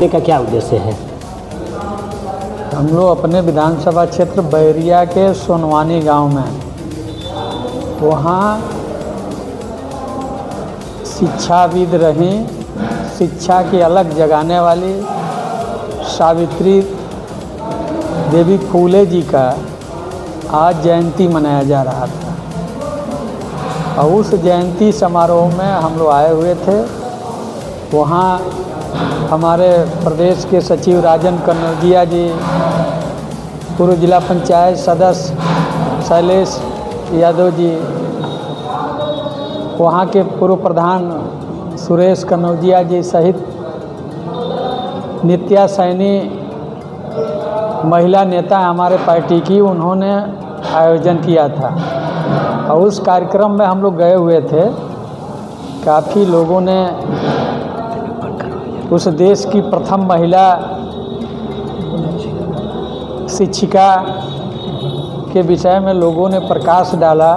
का क्या उद्देश्य है? हम लोग अपने विधानसभा क्षेत्र बैरिया के सोनवानी गांव में वहाँ शिक्षाविद रहीं, शिक्षा की अलग जगाने वाली सावित्री देवी फूले जी का आज जयंती मनाया जा रहा था और उस जयंती समारोह में हम लोग आए हुए थे। वहाँ हमारे प्रदेश के सचिव राजन कन्नौजिया जी, पूर्व जिला पंचायत सदस्य शैलेश यादव जी, वहाँ के पूर्व प्रधान सुरेश कन्नौजिया जी सहित नित्या सैनी महिला नेता हमारे पार्टी की, उन्होंने आयोजन किया था और उस कार्यक्रम में हम लोग गए हुए थे। काफ़ी लोगों ने उस देश की प्रथम महिला शिक्षिका के विषय में लोगों ने प्रकाश डाला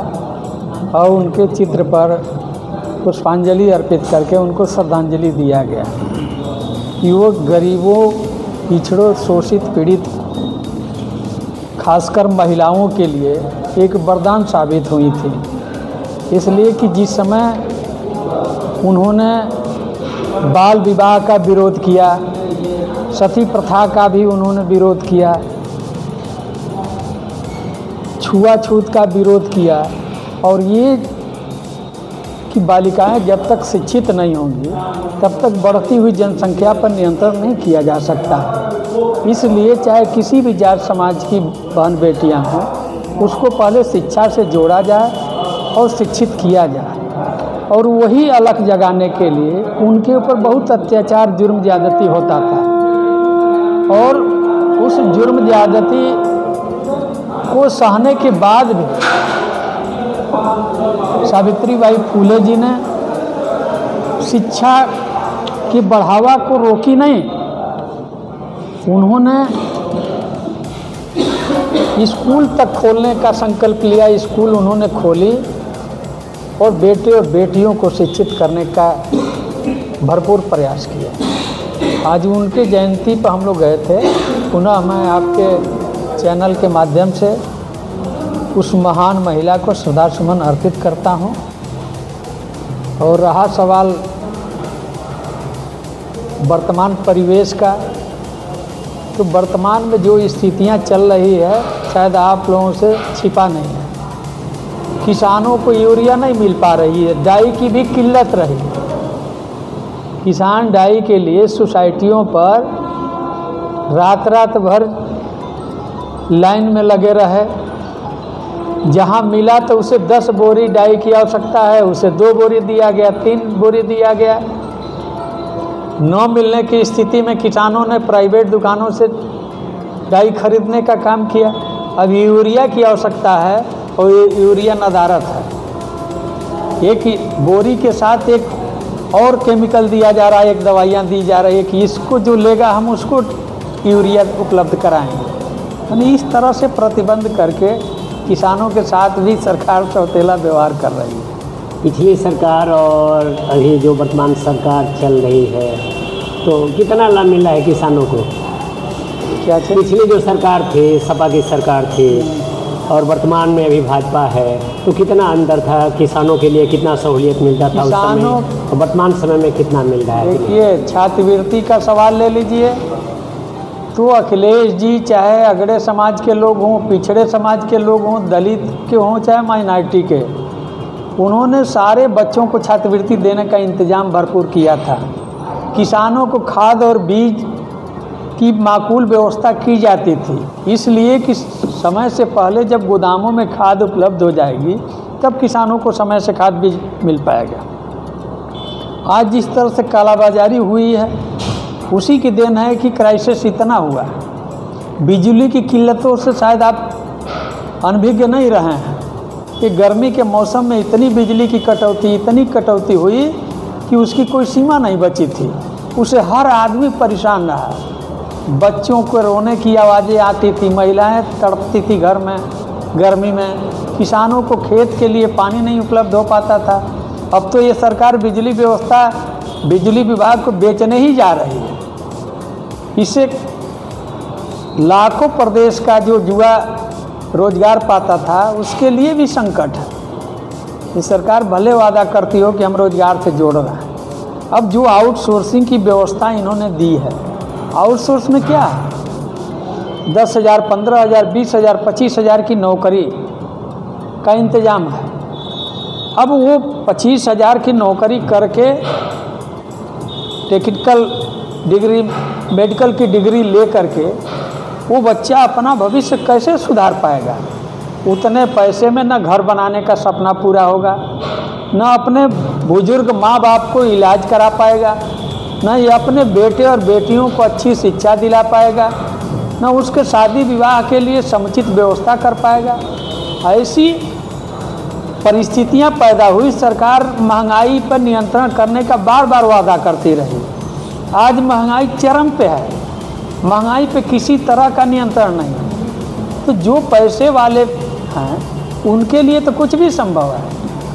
और उनके चित्र पर पुष्पांजलि अर्पित करके उनको श्रद्धांजलि दिया गया। युवक गरीबों, पिछड़ों, शोषित, पीड़ित, खासकर महिलाओं के लिए एक वरदान साबित हुई थी, इसलिए कि जिस समय उन्होंने बाल विवाह का विरोध किया, सती प्रथा का भी उन्होंने विरोध किया, छुआछूत का विरोध किया और ये कि बालिकाएं जब तक शिक्षित नहीं होंगी तब तक बढ़ती हुई जनसंख्या पर नियंत्रण नहीं किया जा सकता। इसलिए चाहे किसी भी जात समाज की बहन बेटियां हों, उसको पहले शिक्षा से जोड़ा जाए और शिक्षित किया जाए और वही अलख जगाने के लिए उनके ऊपर बहुत अत्याचार, जुर्म ज़्यादती होता था और उस जुर्म ज़्यादती को सहने के बाद भी सावित्रीबाई फूले जी ने शिक्षा के बढ़ावा को रोकी नहीं। उन्होंने स्कूल तक खोलने का संकल्प लिया, स्कूल उन्होंने खोली और बेटे और बेटियों को शिक्षित करने का भरपूर प्रयास किया। आज उनके जयंती पर हम लोग गए थे। पुनः मैं आपके चैनल के माध्यम से उस महान महिला को श्रद्धासुमन अर्पित करता हूं। और रहा सवाल वर्तमान परिवेश का, तो वर्तमान में जो स्थितियां चल रही है शायद आप लोगों से छिपा नहीं है। किसानों को यूरिया नहीं मिल पा रही है, डाई की भी किल्लत रही। किसान डाई के लिए सोसाइटियों पर रात भर लाइन में लगे रहे। जहां मिला तो उसे 10 बोरी डाई की आवश्यकता है, उसे 2 बोरी दिया गया, 3 बोरी दिया गया। न मिलने की स्थिति में किसानों ने प्राइवेट दुकानों से डाई खरीदने का काम किया। अब यूरिया की आवश्यकता है और ये यूरिया नदारत है। एक बोरी के साथ एक और केमिकल दिया जा रहा है, एक दवाइयाँ दी जा रही है कि इसको जो लेगा हम उसको यूरिया उपलब्ध कराएंगे। यानी इस तरह से प्रतिबंध करके किसानों के साथ भी सरकार सौतेला व्यवहार कर रही है। पिछली सरकार और अभी जो वर्तमान सरकार चल रही है तो कितना लाभ मिला है किसानों को? क्या पिछली जो सरकार थी, सपा की सरकार थी और वर्तमान में अभी भाजपा है, तो कितना अंतर था? किसानों के लिए कितना सहूलियत मिलता था उस समय और वर्तमान समय में कितना मिल रहा है? देखिए, छात्रवृत्ति का सवाल ले लीजिए तो अखिलेश जी चाहे अगड़े समाज के लोग हों, पिछड़े समाज के लोग हों, दलित के हों, चाहे माइनॉरिटी के, उन्होंने सारे बच्चों को छात्रवृत्ति देने का इंतजाम भरपूर किया था। किसानों को खाद और बीज की माकूल व्यवस्था की जाती थी, इसलिए कि समय से पहले जब गोदामों में खाद उपलब्ध हो जाएगी तब किसानों को समय से खाद बीज मिल पाएगा। आज जिस तरह से कालाबाजारी हुई है उसी की देन है कि क्राइसिस इतना हुआ। बिजली की किल्लतों से शायद आप अनभिज्ञ नहीं रहे हैं कि गर्मी के मौसम में इतनी बिजली की कटौती, इतनी कटौती हुई कि उसकी कोई सीमा नहीं बची थी। उसे हर आदमी परेशान रहा। बच्चों को रोने की आवाज़ें आती थी, महिलाएं तड़पती थी घर में गर्मी में, किसानों को खेत के लिए पानी नहीं उपलब्ध हो पाता था। अब तो ये सरकार बिजली व्यवस्था, बिजली विभाग को बेचने ही जा रही है। इससे लाखों प्रदेश का जो युवा रोजगार पाता था उसके लिए भी संकट है। ये सरकार भले वादा करती हो कि हम रोजगार से जोड़ रहे हैं, अब जो आउटसोर्सिंग की व्यवस्था इन्होंने दी है, आउटसोर्स में क्या है, 10,000, 15,000, 20,000, 25,000 की नौकरी का इंतजाम है। अब वो 25,000 की नौकरी करके टेक्निकल डिग्री, मेडिकल की डिग्री ले करके वो बच्चा अपना भविष्य कैसे सुधार पाएगा? उतने पैसे में न घर बनाने का सपना पूरा होगा, न अपने बुजुर्ग माँ बाप को इलाज करा पाएगा, न ये अपने बेटे और बेटियों को अच्छी शिक्षा दिला पाएगा, न उसके शादी विवाह के लिए समुचित व्यवस्था कर पाएगा। ऐसी परिस्थितियां पैदा हुई। सरकार महंगाई पर नियंत्रण करने का बार बार वादा करती रही। आज महंगाई चरम पे है, महंगाई पे किसी तरह का नियंत्रण नहीं। तो जो पैसे वाले हैं उनके लिए तो कुछ भी संभव है,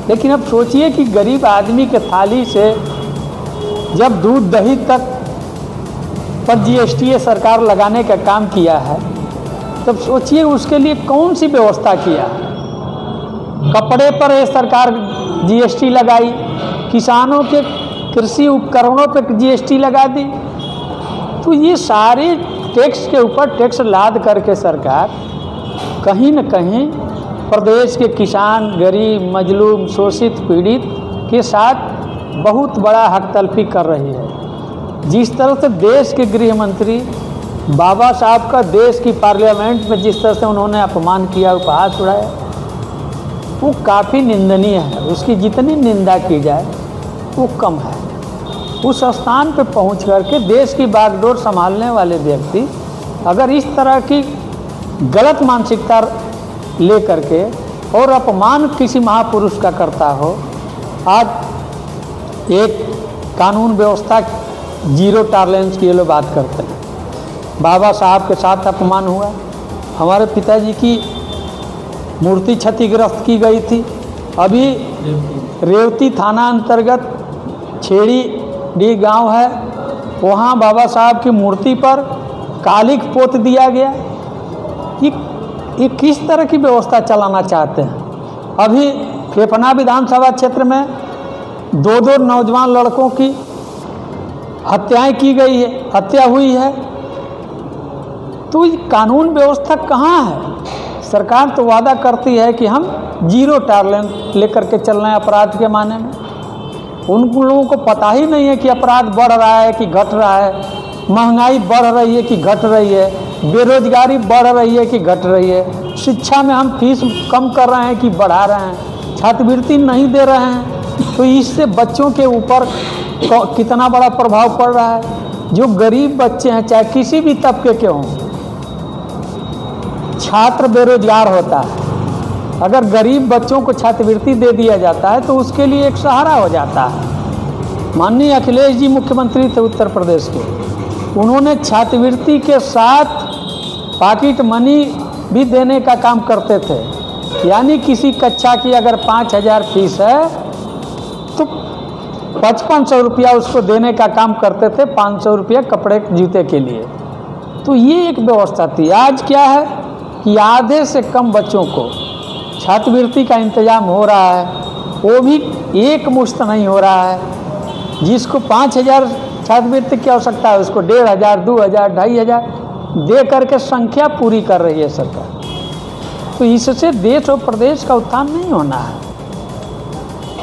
लेकिन अब सोचिए कि गरीब आदमी के थाली से जब दूध दही तक पर जीएसटी सरकार लगाने का काम किया है, तब सोचिए उसके लिए कौन सी व्यवस्था किया। कपड़े पर ये सरकार जीएसटी लगाई, किसानों के कृषि उपकरणों पर जीएसटी लगा दी। तो ये सारे टैक्स के ऊपर टैक्स लाद करके सरकार कहीं न कहीं प्रदेश के किसान, गरीब, मजलूम, शोषित, पीड़ित के साथ बहुत बड़ा हक तलफी कर रही है। जिस तरह से देश के गृह मंत्री बाबा साहब का देश की पार्लियामेंट में जिस तरह से उन्होंने अपमान किया, उपहास उड़ाया, वो काफ़ी निंदनीय है। उसकी जितनी निंदा की जाए वो कम है। उस स्थान पर पहुंच करके देश की बागडोर संभालने वाले व्यक्ति अगर इस तरह की गलत मानसिकता ले करके और अपमान किसी महापुरुष का करता हो, आज एक कानून व्यवस्था जीरो टॉलरेंस की ये लोग बात करते हैं। बाबा साहब के साथ अपमान हुआ, हमारे पिताजी की मूर्ति क्षतिग्रस्त की गई थी। अभी रेवती थाना अंतर्गत छेड़ी डी गांव है, वहाँ बाबा साहब की मूर्ति पर कालिक पोत दिया गया। ये किस तरह की व्यवस्था चलाना चाहते हैं? अभी फेफना विधानसभा क्षेत्र में 2 नौजवान लड़कों की हत्याएं की गई है, हत्या हुई है। तो ये कानून व्यवस्था कहाँ है? सरकार तो वादा करती है कि हम जीरो टॉलरेंस लेकर के चल रहे हैं अपराध के माने में। उन लोगों को पता ही नहीं है कि अपराध बढ़ रहा है कि घट रहा है, महंगाई बढ़ रही है कि घट रही है, बेरोजगारी बढ़ रही है कि घट रही है, शिक्षा में हम फीस कम कर रहे हैं कि बढ़ा रहे हैं, छात्रवृत्ति नहीं दे रहे हैं। तो इससे बच्चों के ऊपर कितना बड़ा प्रभाव पड़ रहा है। जो गरीब बच्चे हैं, चाहे किसी भी तबके के हों, छात्र बेरोजगार होता है, अगर गरीब बच्चों को छात्रवृत्ति दे दिया जाता है तो उसके लिए एक सहारा हो जाता है। माननीय अखिलेश जी मुख्यमंत्री थे उत्तर प्रदेश के, उन्होंने छात्रवृत्ति के साथ पॉकेट मनी भी देने का काम करते थे। यानी किसी कक्षा की अगर 5,000 फीस है तो 5500 रुपया उसको देने का काम करते थे, 500 रुपया कपड़े जूते के लिए। तो ये एक व्यवस्था थी। आज क्या है कि आधे से कम बच्चों को छात्रवृत्ति का इंतजाम हो रहा है, वो भी एक मुश्त नहीं हो रहा है। जिसको 5,000 छात्रवृत्ति की आवश्यकता है उसको 1,500, 2,000, 2,500 दे करके संख्या पूरी कर रही है सरकार। तो इससे देश और प्रदेश का उत्थान नहीं होना है।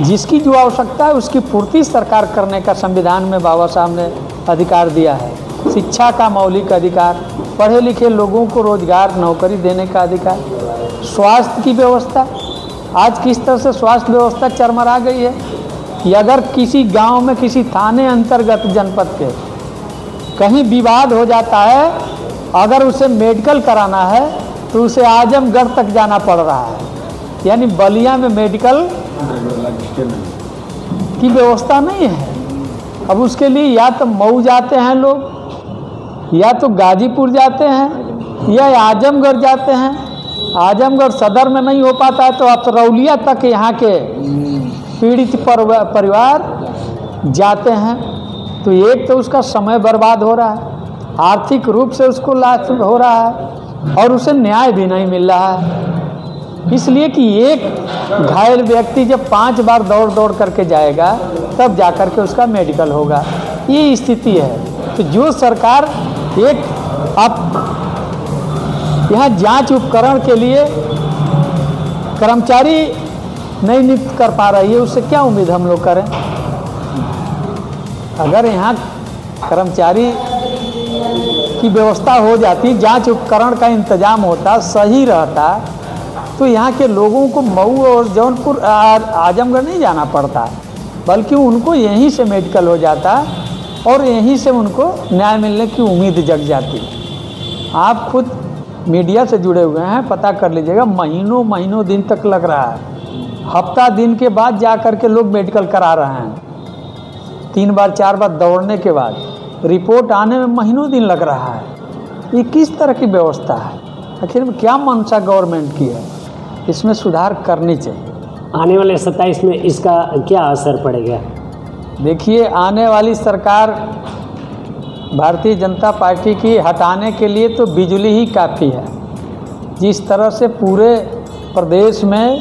जिसकी जो आवश्यकता है उसकी पूर्ति सरकार करने का संविधान में बाबा साहब ने अधिकार दिया है। शिक्षा का मौलिक अधिकार, पढ़े लिखे लोगों को रोजगार, नौकरी देने का अधिकार, स्वास्थ्य की व्यवस्था। आज किस तरह से स्वास्थ्य व्यवस्था चरमरा गई है कि अगर किसी गांव में किसी थाने अंतर्गत जनपद के कहीं विवाद हो जाता है, अगर उसे मेडिकल कराना है तो उसे आजमगढ़ तक जाना पड़ रहा है। यानी बलिया में मेडिकल की व्यवस्था नहीं है। अब उसके लिए या तो मऊ जाते हैं लोग, या तो गाजीपुर जाते हैं, या आजमगढ़ जाते हैं। आजमगढ़ सदर में नहीं हो पाता है तो अतरौलिया तक यहाँ के पीड़ित परिवार जाते हैं। तो एक तो उसका समय बर्बाद हो रहा है, आर्थिक रूप से उसको लाभ हो रहा है और उसे न्याय भी नहीं मिल रहा है। इसलिए कि एक घायल व्यक्ति जब 5 बार दौड़ दौड़ करके जाएगा तब जा कर के उसका मेडिकल होगा, ये स्थिति है। तो जो सरकार एक अब यहाँ जांच उपकरण के लिए कर्मचारी नहीं नियुक्त कर पा रही है, उससे क्या उम्मीद हम लोग करें। अगर यहाँ कर्मचारी की व्यवस्था हो जाती, जांच उपकरण का इंतजाम होता, सही रहता, तो यहाँ के लोगों को मऊ और जौनपुर आजमगढ़ नहीं जाना पड़ता, बल्कि उनको यहीं से मेडिकल हो जाता और यहीं से उनको न्याय मिलने की उम्मीद जग जाती। आप खुद मीडिया से जुड़े हुए हैं, पता कर लीजिएगा, महीनों महीनों दिन तक लग रहा है। हफ्ता दिन के बाद जा कर के लोग मेडिकल करा रहे हैं, 3 बार 4 बार दौड़ने के बाद रिपोर्ट आने में महीनों दिन लग रहा है। ये किस तरह की व्यवस्था है? आखिर में क्या मंशा गवर्नमेंट की है? इसमें सुधार करनी चाहिए। आने वाले 27 में इसका क्या असर पड़ेगा? देखिए, आने वाली सरकार भारतीय जनता पार्टी की हटाने के लिए तो बिजली ही काफ़ी है। जिस तरह से पूरे प्रदेश में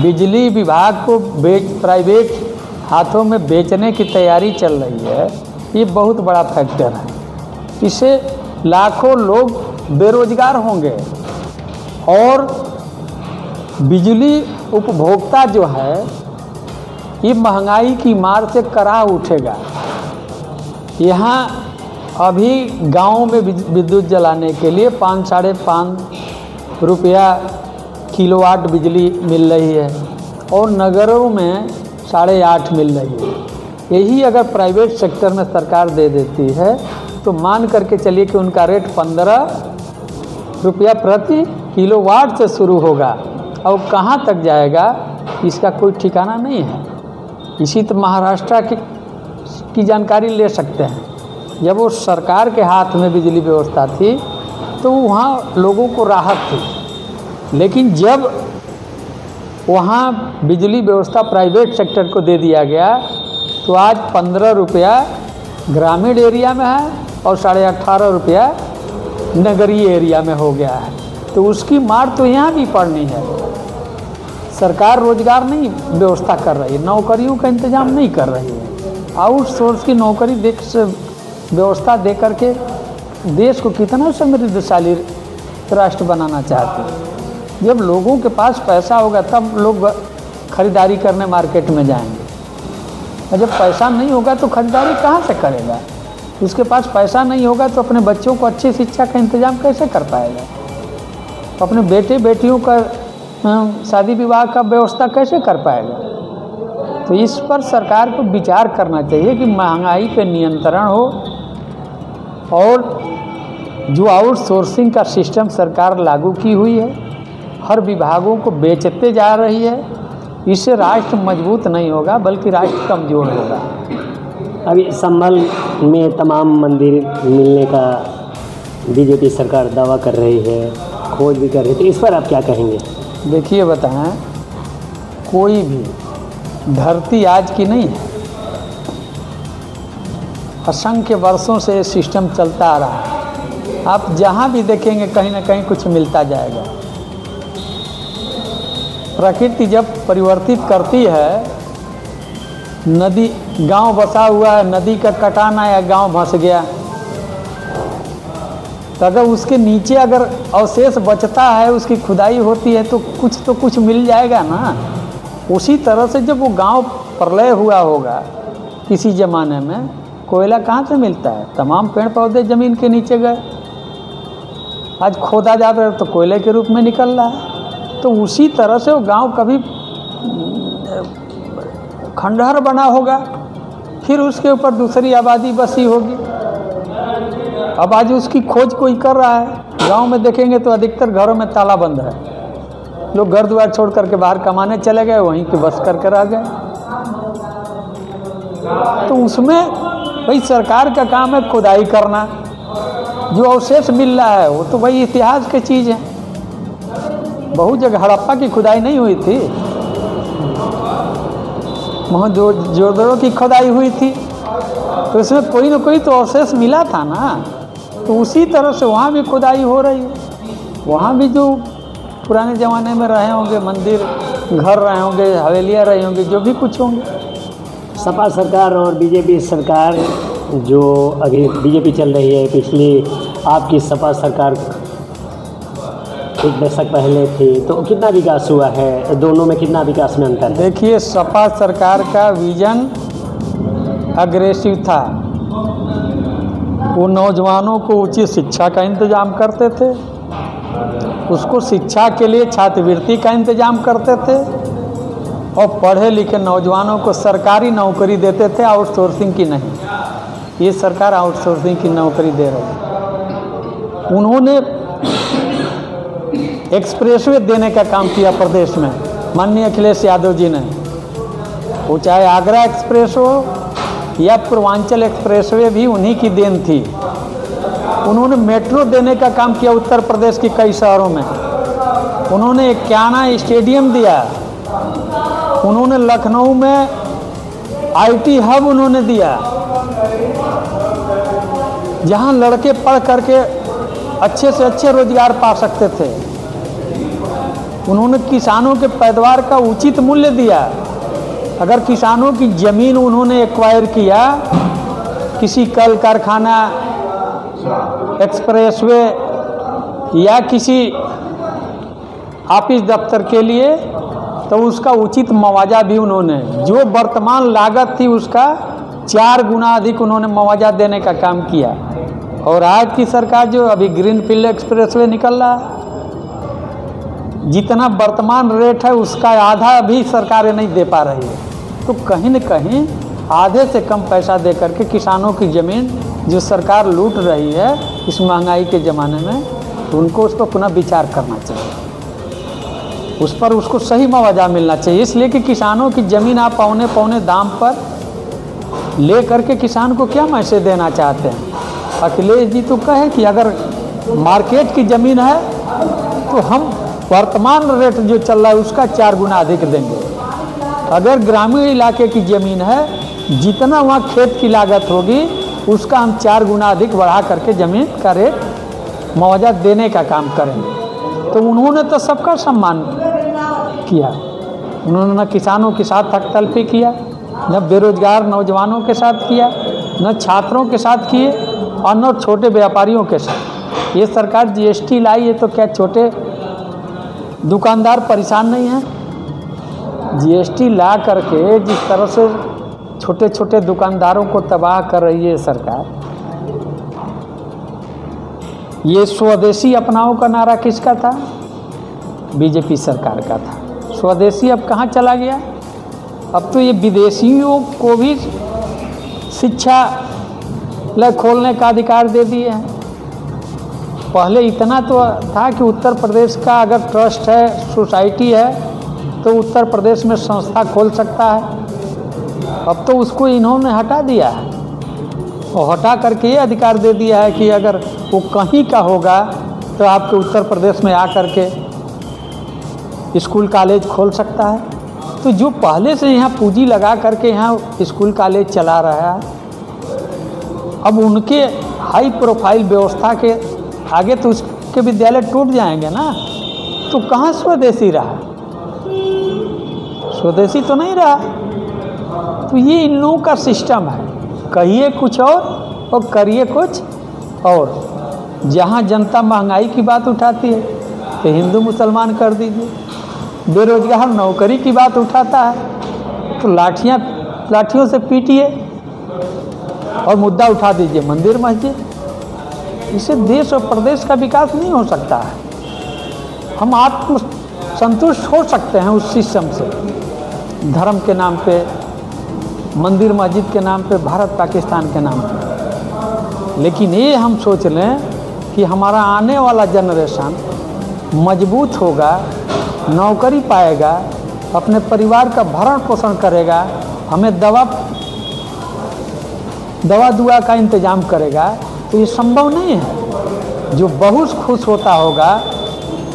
बिजली विभाग को प्राइवेट हाथों में बेचने की तैयारी चल रही है, ये बहुत बड़ा फैक्टर है। इससे लाखों लोग बेरोजगार होंगे और बिजली उपभोक्ता जो है ये महंगाई की मार से करा उठेगा। यहाँ अभी गाँव में विद्युत जलाने के लिए 5-5.5 रुपया किलोवाट बिजली मिल रही है और नगरों में 8.5 मिल रही है। यही अगर प्राइवेट सेक्टर में सरकार दे देती है तो मान करके चलिए कि उनका रेट 15 रुपया प्रति किलोवाट से शुरू होगा और कहाँ तक जाएगा इसका कोई ठिकाना नहीं है। इसी तो महाराष्ट्र की जानकारी ले सकते हैं। जब वो सरकार के हाथ में बिजली व्यवस्था थी तो वहाँ लोगों को राहत थी, लेकिन जब वहाँ बिजली व्यवस्था प्राइवेट सेक्टर को दे दिया गया तो आज 15 रुपया ग्रामीण एरिया में है और 18.5 रुपया नगरीय एरिया में हो गया है। तो उसकी मार तो यहाँ भी पड़नी है। सरकार रोजगार नहीं व्यवस्था कर रही है, नौकरियों का इंतजाम नहीं कर रही है। आउटसोर्स की नौकरी व्यवस्था दे करके देश को कितना समृद्धशाली राष्ट्र बनाना चाहते हैं। जब लोगों के पास पैसा होगा तब लोग खरीदारी करने मार्केट में जाएंगे, और जब पैसा नहीं होगा तो खरीदारी कहाँ से करेगा? उसके पास पैसा नहीं होगा तो अपने बच्चों को अच्छी शिक्षा का इंतजाम कैसे कर पाएगा? अपने बेटे बेटियों का शादी विवाह का व्यवस्था कैसे कर पाएगा? तो इस पर सरकार को विचार करना चाहिए कि महंगाई पे नियंत्रण हो और जो आउटसोर्सिंग का सिस्टम सरकार लागू की हुई है, हर विभागों को बेचते जा रही है, इससे राष्ट्र मजबूत नहीं होगा बल्कि राष्ट्र कमज़ोर होगा। अभी संभल में तमाम मंदिर मिलने का बीजेपी सरकार दावा कर रही है, खोज भी कर रही है, तो इस पर आप क्या कहेंगे? देखिए बताएं, कोई भी धरती आज की नहीं है, असंख्य वर्षों से ये सिस्टम चलता आ रहा है। आप जहाँ भी देखेंगे कहीं ना कहीं कुछ मिलता जाएगा। प्रकृति जब परिवर्तित करती है, नदी गांव बसा हुआ है, नदी का कटान आया, गांव धंस गया, तो अगर उसके नीचे अगर अवशेष बचता है, उसकी खुदाई होती है तो कुछ मिल जाएगा ना। उसी तरह से जब वो गांव प्रलय हुआ होगा किसी ज़माने में, कोयला कहाँ से मिलता है? तमाम पेड़ पौधे ज़मीन के नीचे गए, आज खोदा जा रहा है तो कोयले के रूप में निकल रहा है। तो उसी तरह से वो गांव कभी खंडहर बना होगा, फिर उसके ऊपर दूसरी आबादी बसी होगी। अब आज उसकी खोज कोई कर रहा है। गांव में देखेंगे तो अधिकतर घरों में ताला बंद है, लोग घर द्वार छोड़ करके बाहर कमाने चले गए, वहीं के बस करके रह गए। तो उसमें भाई सरकार का काम है खुदाई करना। जो अवशेष मिल रहा है वो तो भाई इतिहास की चीज़ है। बहुत जगह हड़प्पा की खुदाई नहीं हुई थी, मोहनजोदड़ो की खुदाई हुई थी, तो इसमें कोई ना कोई तो अवशेष मिला था ना। तो उसी तरह से वहाँ भी खुदाई हो रही है। वहाँ भी जो पुराने ज़माने में रहे होंगे मंदिर, घर रहे होंगे, हवेलियाँ रही होंगी, जो भी कुछ होंगे। सपा सरकार और बीजेपी सरकार, जो अभी बीजेपी चल रही है, पिछली आपकी सपा सरकार एक दशक पहले थी, तो कितना विकास हुआ है? दोनों में कितना विकास में अंतर है? देखिए, सपा सरकार का विजन अग्रेसिव था। वो नौजवानों को उचित शिक्षा का इंतज़ाम करते थे, उसको शिक्षा के लिए छात्रवृत्ति का इंतज़ाम करते थे, और पढ़े लिखे नौजवानों को सरकारी नौकरी देते थे, आउटसोर्सिंग की नहीं। ये सरकार आउटसोर्सिंग की नौकरी दे रही है। उन्होंने एक्सप्रेसवे देने का काम किया प्रदेश में, माननीय अखिलेश यादव जी ने। वो चाहे आगरा एक्सप्रेस हो या पूर्वांचल एक्सप्रेसवे भी उन्हीं की देन थी। उन्होंने मेट्रो देने का काम किया उत्तर प्रदेश के कई शहरों में। उन्होंने एक्याना स्टेडियम दिया। उन्होंने लखनऊ में आईटी हब उन्होंने दिया, जहां लड़के पढ़ करके अच्छे से अच्छे रोजगार पा सकते थे। उन्होंने किसानों के पैदावार का उचित मूल्य दिया। अगर किसानों की ज़मीन उन्होंने एक्वायर किया किसी कल कारखाना, एक्सप्रेसवे या किसी ऑफिस दफ्तर के लिए, तो उसका उचित मुआवजा भी उन्होंने, जो वर्तमान लागत थी उसका 4 गुना अधिक उन्होंने मुआवजा देने का काम किया। और आज की सरकार जो अभी ग्रीनफील्ड एक्सप्रेसवे निकल रहा है, जितना वर्तमान रेट है उसका आधा भी सरकारें नहीं दे पा रही है। तो कहीं न कहीं आधे से कम पैसा दे करके किसानों की ज़मीन जो सरकार लूट रही है इस महंगाई के ज़माने में, तो उनको उस पर पुनः विचार करना चाहिए। उस पर उसको सही मुआवजा मिलना चाहिए, इसलिए कि किसानों की ज़मीन आप पौने पौने दाम पर ले करके किसान को क्या मैसेज देना चाहते हैं? अखिलेश जी तो कहे कि अगर मार्केट की ज़मीन है तो हम वर्तमान रेट जो चल रहा है उसका 4 गुना अधिक देंगे। अगर ग्रामीण इलाके की ज़मीन है, जितना वहाँ खेत की लागत होगी उसका हम 4 गुना अधिक बढ़ा करके ज़मीन का रेट मुआवजा देने का काम करेंगे। तो उन्होंने तो सबका सम्मान किया। उन्होंने न किसानों के साथ हकतलफी किया, न बेरोजगार नौजवानों के साथ किया, न छात्रों के साथ किए, और न छोटे व्यापारियों के साथ। ये सरकार जीएसटी लाई है तो क्या छोटे दुकानदार परेशान नहीं हैं? जीएसटी ला करके जिस तरह से छोटे छोटे दुकानदारों को तबाह कर रही है सरकार। ये स्वदेशी अपनाओ का नारा किसका था? बीजेपी सरकार का था। स्वदेशी अब कहाँ चला गया? अब तो ये विदेशियों को भी शिक्षा खोलने का अधिकार दे दिए हैं। पहले इतना तो था कि उत्तर प्रदेश का अगर ट्रस्ट है, सोसाइटी है, तो उत्तर प्रदेश में संस्था खोल सकता है। अब तो उसको इन्होंने हटा दिया है, और हटा करके ये अधिकार दे दिया है कि अगर वो कहीं का होगा तो आपके उत्तर प्रदेश में आकर के स्कूल कॉलेज खोल सकता है। तो जो पहले से यहाँ पूंजी लगा करके यहाँ स्कूल कॉलेज चला रहा है, अब उनके हाई प्रोफाइल व्यवस्था के आगे तो उसके विद्यालय टूट जाएंगे ना। तो कहाँ स्वदेशी रहा? स्वदेशी तो नहीं रहा। तो ये इन लोगों का सिस्टम है, कहिए कुछ और करिए कुछ और। जहाँ जनता महंगाई की बात उठाती है तो हिंदू मुसलमान कर दीजिए, बेरोजगार नौकरी की बात उठाता है तो लाठियों से पीटिए, और मुद्दा उठा दीजिए मंदिर मस्जिद। इससे देश और प्रदेश का विकास नहीं हो सकता है। हम आत्म संतुष्ट हो सकते हैं उस सिस्टम से, धर्म के नाम पे, मंदिर मस्जिद के नाम पे, भारत पाकिस्तान के नाम पे। लेकिन ये हम सोच लें कि हमारा आने वाला जनरेशन मजबूत होगा, नौकरी पाएगा, अपने परिवार का भरण पोषण करेगा, हमें दवा दुआ का इंतज़ाम करेगा, तो ये संभव नहीं है। जो बहुत खुश होता होगा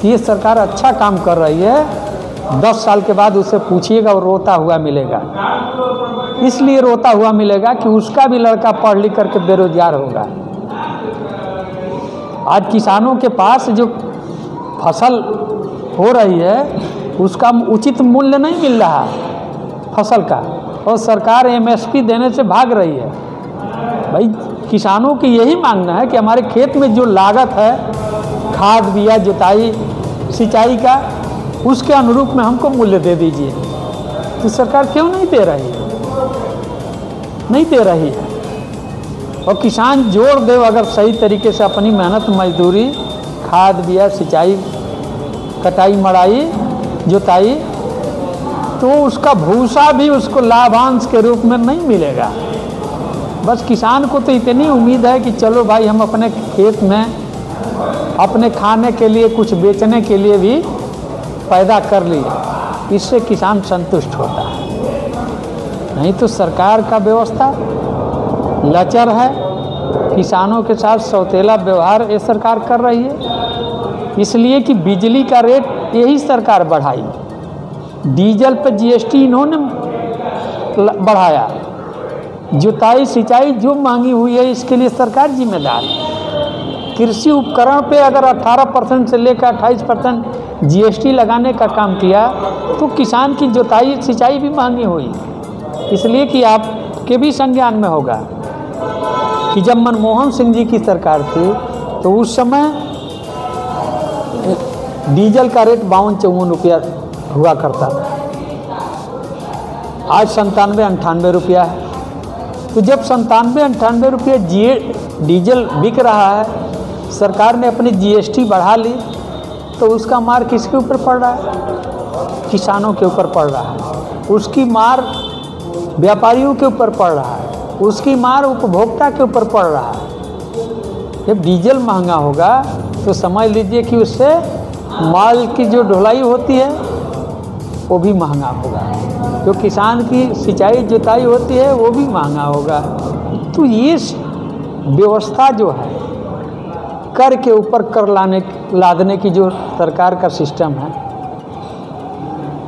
कि ये सरकार अच्छा काम कर रही है, 10 साल के बाद उससे पूछिएगा और रोता हुआ मिलेगा। इसलिए रोता हुआ मिलेगा कि उसका भी लड़का पढ़ लिख करके बेरोजगार होगा। आज किसानों के पास जो फसल हो रही है उसका उचित मूल्य नहीं मिल रहा फसल का, और सरकार MSP देने से भाग रही है। भाई किसानों की यही मांगना है कि हमारे खेत में जो लागत है खाद बिया जुताई सिंचाई का, उसके अनुरूप में हमको मूल्य दे दीजिए। तो सरकार क्यों नहीं दे रही है? नहीं दे रही है। और किसान जोड़ दे अगर सही तरीके से अपनी मेहनत मजदूरी खाद बिया सिंचाई कटाई मड़ाई जुताई, तो उसका भूसा भी उसको लाभांश के रूप में नहीं मिलेगा। बस किसान को तो इतनी उम्मीद है कि चलो भाई हम अपने खेत में अपने खाने के लिए कुछ बेचने के लिए भी पैदा कर लिए, इससे किसान संतुष्ट होता है। नहीं तो सरकार का व्यवस्था लचर है, किसानों के साथ सौतेला व्यवहार ये सरकार कर रही है। इसलिए कि बिजली का रेट यही सरकार बढ़ाई, डीजल पर GST इन्होंने बढ़ाया, जुताई सिंचाई जो महंगी हुई है इसके लिए सरकार जिम्मेदार है। कृषि उपकरण पे अगर 18% से लेकर 28% GST लगाने का काम किया तो किसान की जुताई सिंचाई भी महंगी हुई। इसलिए कि आपके भी संज्ञान में होगा कि जब मनमोहन सिंह जी की सरकार थी तो उस समय डीजल का रेट 52-54 रुपया हुआ करता था, आज 97-98 रुपया है। तो जब 97-98 रुपये डीजल बिक रहा है, सरकार ने अपनी GST बढ़ा ली, तो उसका मार किसके ऊपर पड़ रहा है? किसानों के ऊपर पड़ रहा है। उसकी मार व्यापारियों के ऊपर पड़ रहा है, उसकी मार उपभोक्ता के ऊपर पड़ रहा है। जब डीजल महंगा होगा तो समझ लीजिए कि उससे माल की जो ढुलाई होती है वो भी महंगा होगा, जो किसान की सिंचाई जुताई होती है वो भी महंगा होगा। तो ये व्यवस्था जो है कर के ऊपर कर लादने की जो सरकार का सिस्टम है,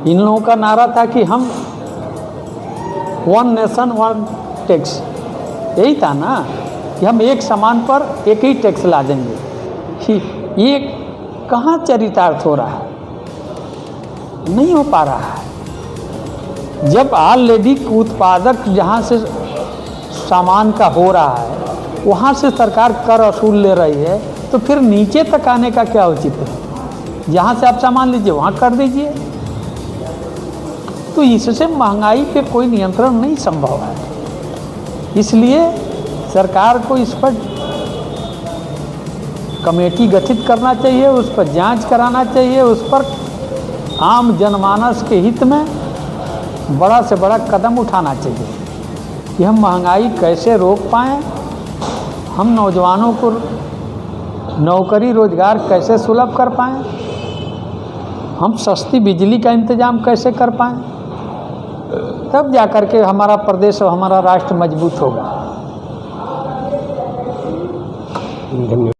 इन लोगों का नारा था कि हम 1 नेशन 1 टैक्स, यही था ना कि हम एक सामान पर एक ही टैक्स ला देंगे। कि ये कहाँ चरितार्थ हो रहा है? नहीं हो पा रहा है। जब ऑलरेडी उत्पादक जहाँ से सामान का हो रहा है वहाँ से सरकार कर वसूल ले रही है, तो फिर नीचे तक आने का क्या उचित है? जहाँ से आप सामान लीजिए वहाँ कर दीजिए। तो इससे महंगाई पे कोई नियंत्रण नहीं संभव है। इसलिए सरकार को इस पर कमेटी गठित करना चाहिए, उस पर जांच कराना चाहिए, उस पर आम जनमानस के हित में बड़ा से बड़ा कदम उठाना चाहिए कि हम महंगाई कैसे रोक पाएँ, हम नौजवानों को नौकरी रोजगार कैसे सुलभ कर पाएँ, हम सस्ती बिजली का इंतजाम कैसे कर पाएँ, तब जाकर के हमारा प्रदेश और हमारा राष्ट्र मजबूत होगा। धन्यवाद।